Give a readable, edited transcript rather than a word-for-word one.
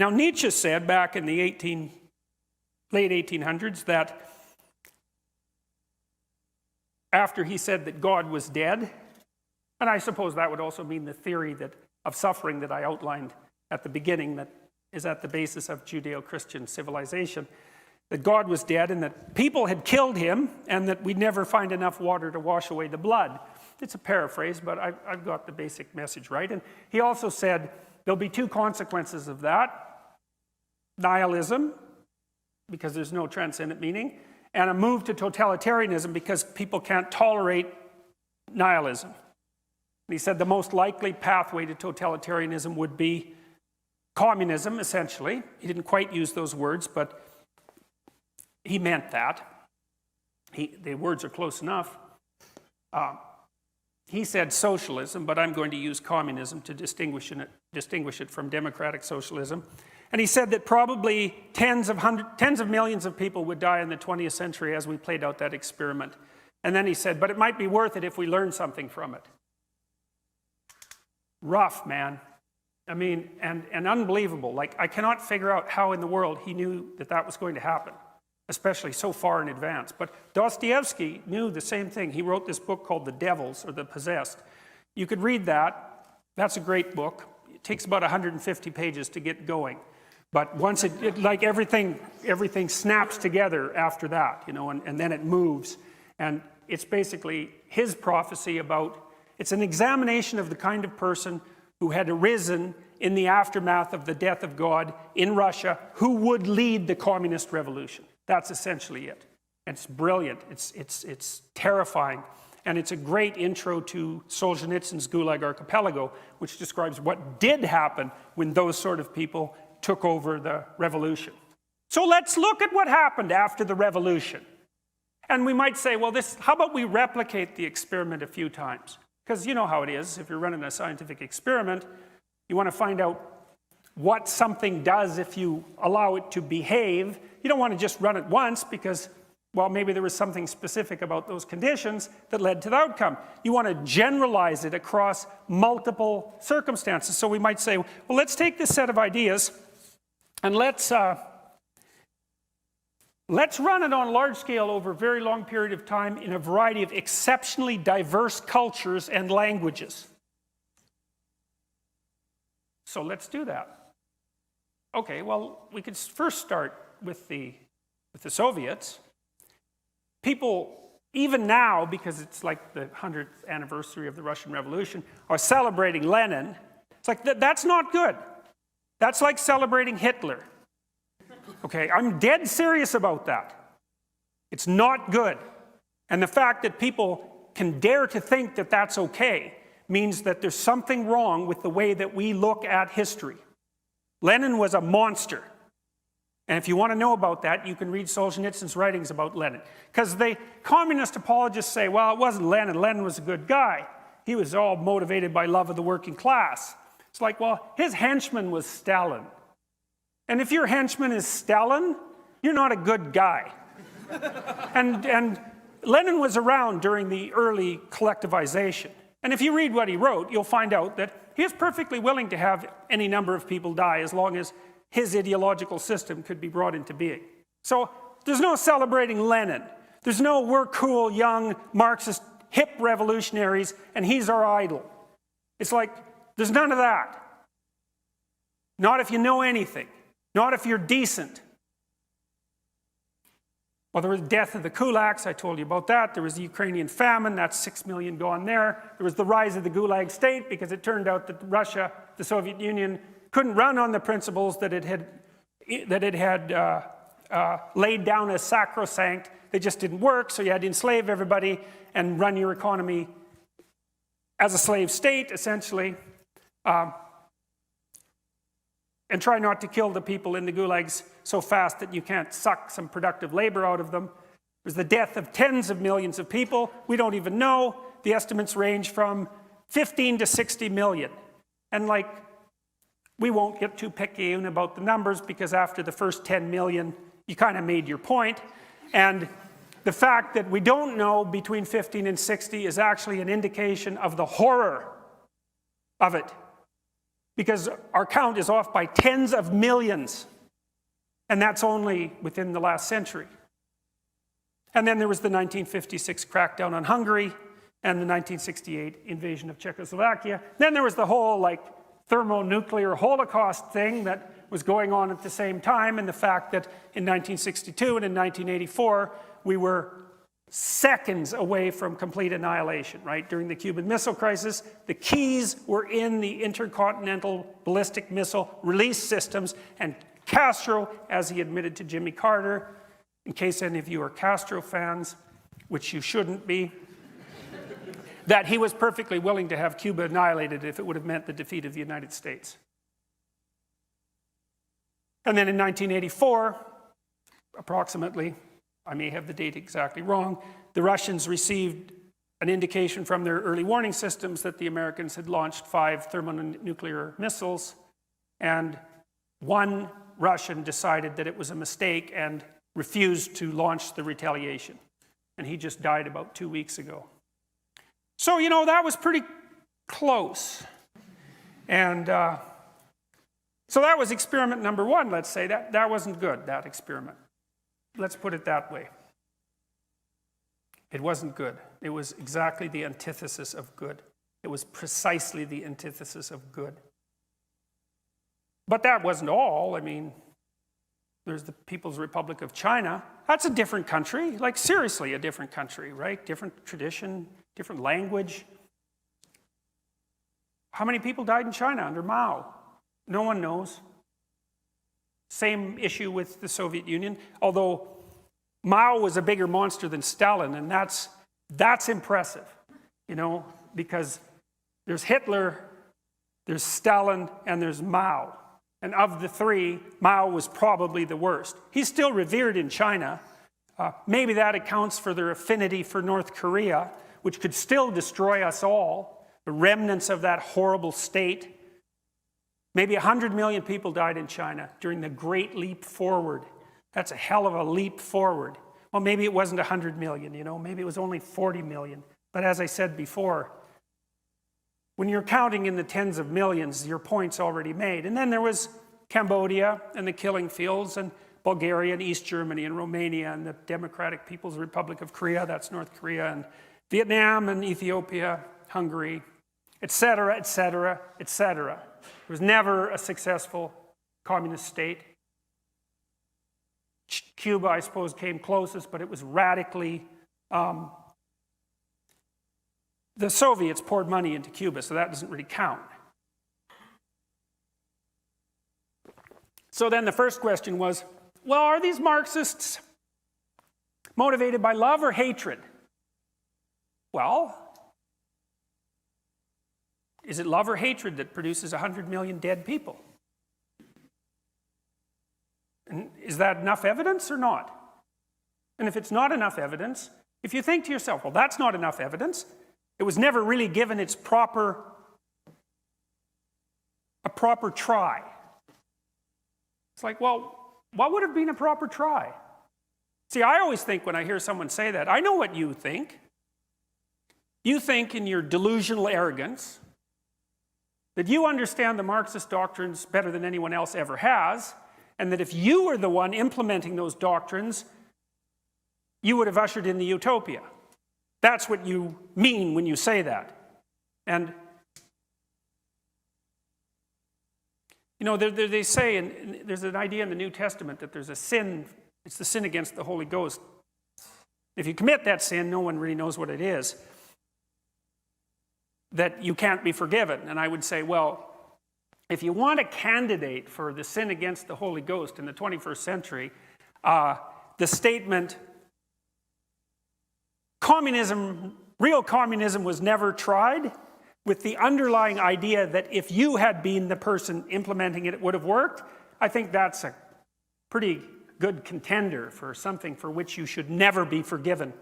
Now, Nietzsche said back in the late 1800s that after he said that God was dead, and I suppose that would also mean the theory of suffering that I outlined at the beginning that is at the basis of Judeo-Christian civilization, that God was dead and that people had killed him and that we'd never find enough water to wash away the blood. It's a paraphrase, but I've got the basic message right. And he also said there'll be two consequences of that: nihilism, because there's no transcendent meaning, and a move to totalitarianism because people can't tolerate nihilism. And he said the most likely pathway to totalitarianism would be communism, essentially. He didn't quite use those words, but he meant that. The words are close enough. He said socialism, but I'm going to use communism to distinguish it from democratic socialism. And he said that probably tens of millions of people would die in the 20th century as we played out that experiment. And then he said, but it might be worth it if we learn something from it. Rough, man. I mean, and unbelievable. Like, I cannot figure out how in the world he knew that that was going to happen, especially so far in advance. But Dostoevsky knew the same thing. He wrote this book called The Devils, or The Possessed. You could read that. That's a great book. It takes about 150 pages to get going. But once it like everything snaps together after that, you know, and then it moves. And it's basically his prophecy about, it's an examination of the kind of person who had arisen in the aftermath of the death of God in Russia, who would lead the communist revolution. That's essentially it. And it's brilliant. It's terrifying. And it's a great intro to Solzhenitsyn's Gulag Archipelago, which describes what did happen when those sort of people took over the revolution. So let's look at what happened after the revolution. And we might say, well, how about we replicate the experiment a few times? Because you know how it is. If you're running a scientific experiment, you want to find out what something does if you allow it to behave. You don't want to just run it once because, well, maybe there was something specific about those conditions that led to the outcome. You want to generalize it across multiple circumstances. So we might say, well, let's take this set of ideas and let's run it on a large scale over a very long period of time in a variety of exceptionally diverse cultures and languages. So let's do that. Okay, well, we could first start with the Soviets. People, even now, because it's like the 100th anniversary of the Russian Revolution, are celebrating Lenin. It's like, that's not good. That's like celebrating Hitler. Okay, I'm dead serious about that. It's not good. And the fact that people can dare to think that that's okay means that there's something wrong with the way that we look at history. Lenin was a monster. And if you want to know about that, you can read Solzhenitsyn's writings about Lenin. Because the communist apologists say, well, it wasn't Lenin. Lenin was a good guy. He was all motivated by love of the working class. It's like, well, his henchman was Stalin. And if your henchman is Stalin, you're not a good guy. and Lenin was around during the early collectivization. And if you read what he wrote, you'll find out that he was perfectly willing to have any number of people die as long as his ideological system could be brought into being. So there's no celebrating Lenin. There's no we're cool, young, Marxist, hip revolutionaries, and he's our idol. It's like, there's none of that. Not if you know anything. Not if you're decent. Well, there was the death of the kulaks, I told you about that. There was the Ukrainian famine, that's 6 million gone there. There was the rise of the Gulag state because it turned out that Russia, the Soviet Union, couldn't run on the principles that it had laid down as sacrosanct. They just didn't work, so you had to enslave everybody and run your economy as a slave state, essentially. And try not to kill the people in the gulags so fast that you can't suck some productive labor out of them. There's the death of tens of millions of people. We don't even know. The estimates range from 15 to 60 million. And like, we won't get too picayune about the numbers because after the first 10 million, you kind of made your point. And the fact that we don't know between 15 and 60 is actually an indication of the horror of it. because our count is off by tens of millions. And that's only within the last century. And then there was the 1956 crackdown on Hungary and the 1968 invasion of Czechoslovakia. Then there was the whole thermonuclear Holocaust thing that was going on at the same time, and the fact that in 1962 and in 1984 we were seconds away from complete annihilation, right? During the Cuban Missile Crisis, the keys were in the intercontinental ballistic missile release systems, and Castro, as he admitted to Jimmy Carter, in case any of you are Castro fans, which you shouldn't be, that he was perfectly willing to have Cuba annihilated if it would have meant the defeat of the United States. And then in 1984, approximately, I may have the date exactly wrong, the Russians received an indication from their early warning systems that the Americans had launched 5 thermonuclear missiles, and one Russian decided that it was a mistake and refused to launch the retaliation. And he just died about 2 weeks ago. So, that was pretty close. And so that was experiment number 1, let's say. That wasn't good, that experiment. Let's put it that way. It wasn't good. It was exactly the antithesis of good. It was precisely the antithesis of good. But that wasn't all. I mean, there's the People's Republic of China. That's a different country. Seriously, a different country, right? Different tradition, different language. How many people died in China under Mao? No one knows. Same issue with the Soviet Union, although Mao was a bigger monster than Stalin, and that's impressive, because there's Hitler, there's Stalin, and there's Mao. And of the 3, Mao was probably the worst. He's still revered in China. Maybe that accounts for their affinity for North Korea, which could still destroy us all, the remnants of that horrible state. Maybe 100 million people died in China during the Great Leap Forward. That's a hell of a leap forward. Well, maybe it wasn't 100 million, maybe it was only 40 million. But as I said before, when you're counting in the tens of millions, your point's already made. And then there was Cambodia and the killing fields, and Bulgaria and East Germany and Romania and the Democratic People's Republic of Korea, that's North Korea, and Vietnam and Ethiopia, Hungary, etc., etc., etc. It was never a successful communist state. Cuba, I suppose, came closest, but it was radically... the Soviets poured money into Cuba, so that doesn't really count. So then the first question was, well, are these Marxists motivated by love or hatred? Well, is it love or hatred that produces 100 million dead people? And is that enough evidence or not? And if it's not enough evidence, if you think to yourself, well, that's not enough evidence, it was never really given a proper try. It's like, well, what would have been a proper try? See, I always think when I hear someone say that, I know what you think. You think in your delusional arrogance that you understand the Marxist doctrines better than anyone else ever has, and that if you were the one implementing those doctrines, you would have ushered in the utopia. That's what you mean when you say that. And, they say, and there's an idea in the New Testament that there's a sin, it's the sin against the Holy Ghost. If you commit that sin, no one really knows what it is, that you can't be forgiven. And I would say, well, if you want a candidate for the sin against the Holy Ghost in the 21st century, the statement, real communism was never tried, with the underlying idea that if you had been the person implementing it, it would have worked, I think that's a pretty good contender for something for which you should never be forgiven